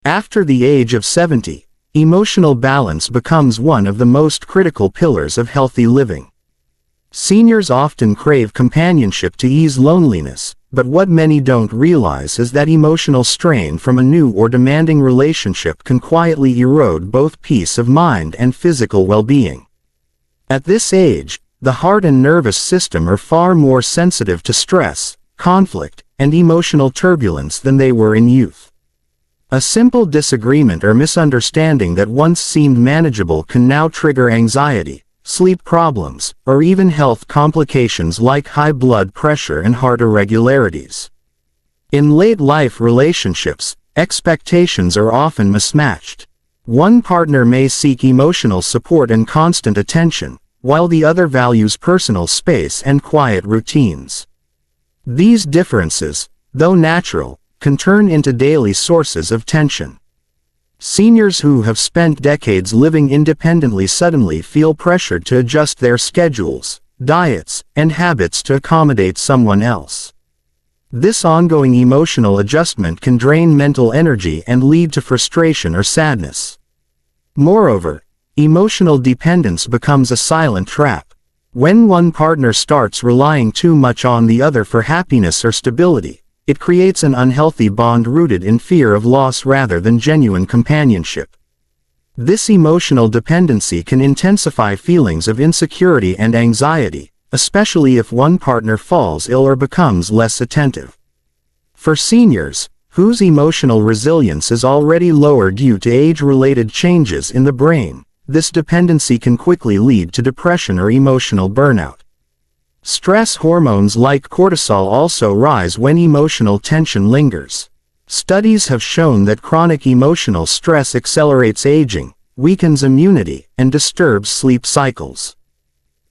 After the age of 70, emotional balance becomes one of the most critical pillars of healthy living. Seniors often crave companionship to ease loneliness, but what many don't realize is that emotional strain from a new or demanding relationship can quietly erode both peace of mind and physical well-being. At this age, the heart and nervous system are far more sensitive to stress, conflict, and emotional turbulence than they were in youth. A simple disagreement or misunderstanding that once seemed manageable can now trigger anxiety, sleep problems, or even health complications like high blood pressure and heart irregularities. In late-life relationships, expectations are often mismatched. One partner may seek emotional support and constant attention, while the other values personal space and quiet routines. These differences, though natural, can turn into daily sources of tension. Seniors who have spent decades living independently suddenly feel pressured to adjust their schedules, diets, and habits to accommodate someone else. This ongoing emotional adjustment can drain mental energy and lead to frustration or sadness. Moreover, emotional dependence becomes a silent trap. When one partner starts relying too much on the other for happiness or stability, it creates an unhealthy bond rooted in fear of loss rather than genuine companionship. This emotional dependency can intensify feelings of insecurity and anxiety, especially if one partner falls ill or becomes less attentive. For seniors, whose emotional resilience is already lower due to age-related changes in the brain, this dependency can quickly lead to depression or emotional burnout. Stress hormones like cortisol also rise when emotional tension lingers. Studies have shown that chronic emotional stress accelerates aging, weakens immunity, and disturbs sleep cycles.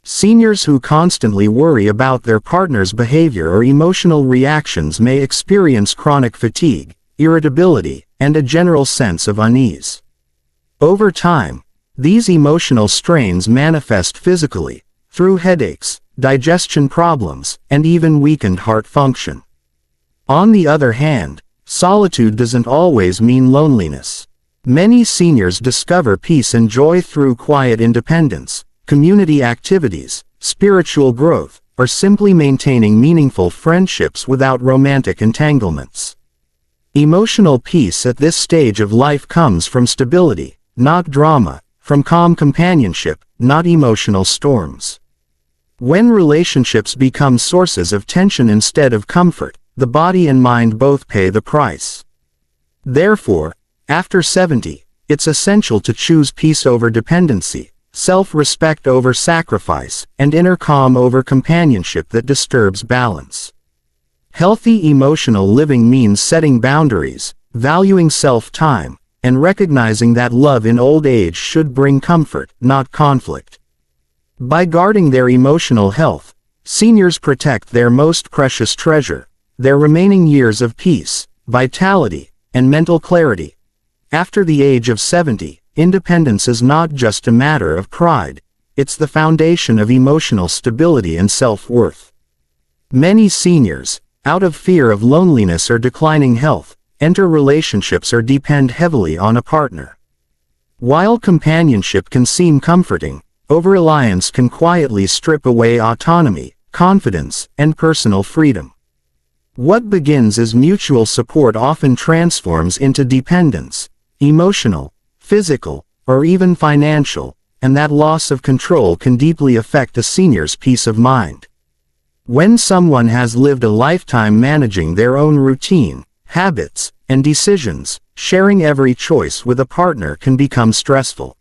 Seniors who constantly worry about their partner's behavior or emotional reactions may experience chronic fatigue, irritability, and a general sense of unease. Over time, these emotional strains manifest physically, through headaches, digestion problems, and even weakened heart function. On the other hand, solitude doesn't always mean loneliness. Many seniors discover peace and joy through quiet independence, community activities, spiritual growth, or simply maintaining meaningful friendships without romantic entanglements. Emotional peace at this stage of life comes from stability, not drama, from calm companionship, not emotional storms. When relationships become sources of tension instead of comfort, the body and mind both pay the price. Therefore, after 70, it's essential to choose peace over dependency, self-respect over sacrifice, and inner calm over companionship that disturbs balance. Healthy emotional living means setting boundaries, valuing self-time, and recognizing that love in old age should bring comfort, not conflict. By guarding their emotional health, seniors protect their most precious treasure, their remaining years of peace, vitality, and mental clarity. After the age of 70, independence is not just a matter of pride, it's the foundation of emotional stability and self-worth. Many seniors, out of fear of loneliness or declining health, enter relationships or depend heavily on a partner. While companionship can seem comforting, over-reliance can quietly strip away autonomy, confidence, and personal freedom. What begins as mutual support often transforms into dependence, emotional, physical, or even financial, and that loss of control can deeply affect a senior's peace of mind. When someone has lived a lifetime managing their own routine, habits, and decisions, sharing every choice with a partner can become stressful.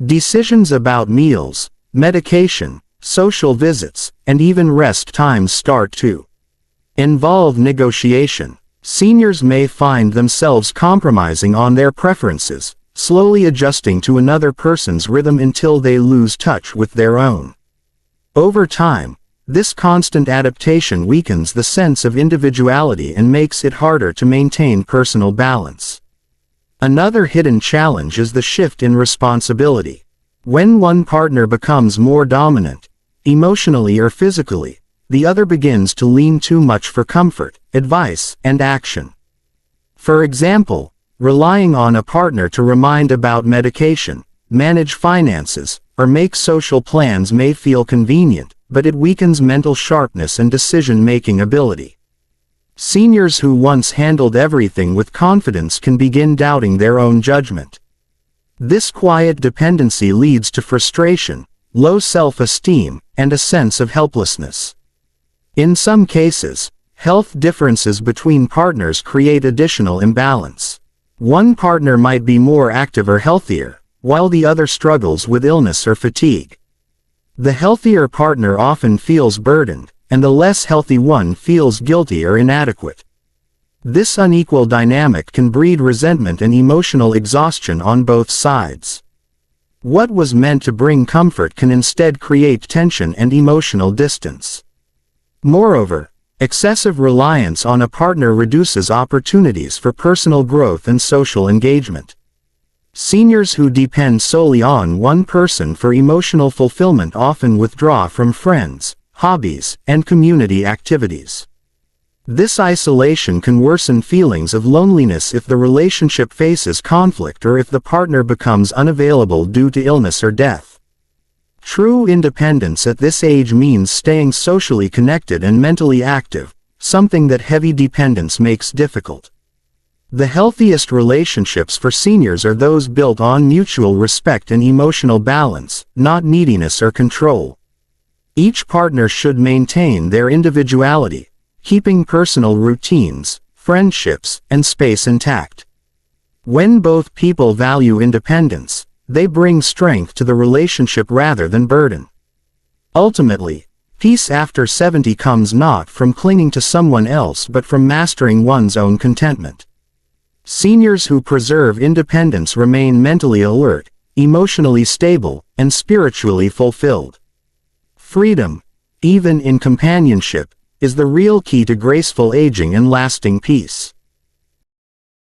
Decisions about meals, medication, social visits, and even rest times start to involve negotiation. Seniors may find themselves compromising on their preferences, slowly adjusting to another person's rhythm until they lose touch with their own. Over time, this constant adaptation weakens the sense of individuality and makes it harder to maintain personal balance. Another hidden challenge is the shift in responsibility. When one partner becomes more dominant, emotionally or physically, the other begins to lean too much for comfort, advice, and action. For example, Relying on a partner to remind about medication, manage finances, or make social plans may feel convenient, but it weakens mental sharpness and decision-making ability. Seniors who once handled everything with confidence can begin doubting their own judgment. This quiet dependency leads to frustration, low self-esteem, and a sense of helplessness. In some cases, health differences between partners create additional imbalance. One partner might be more active or healthier, while the other struggles with illness or fatigue. The healthier partner often feels burdened, and the less healthy one feels guilty or inadequate. This unequal dynamic can breed resentment and emotional exhaustion on both sides. What was meant to bring comfort can instead create tension and emotional distance. Moreover, excessive reliance on a partner reduces opportunities for personal growth and social engagement. Seniors who depend solely on one person for emotional fulfillment often withdraw from friends, hobbies, and community activities. This isolation can worsen feelings of loneliness if the relationship faces conflict or if the partner becomes unavailable due to illness or death. True independence at this age means staying socially connected and mentally active, something that heavy dependence makes difficult. The healthiest relationships for seniors are those built on mutual respect and emotional balance, not neediness or control. Each partner should maintain their individuality, keeping personal routines, friendships, and space intact. When both people value independence, they bring strength to the relationship rather than burden. Ultimately, peace after 70 comes not from clinging to someone else but from mastering one's own contentment. Seniors who preserve independence remain mentally alert, emotionally stable, and spiritually fulfilled. Freedom, even in companionship, is the real key to graceful aging and lasting peace.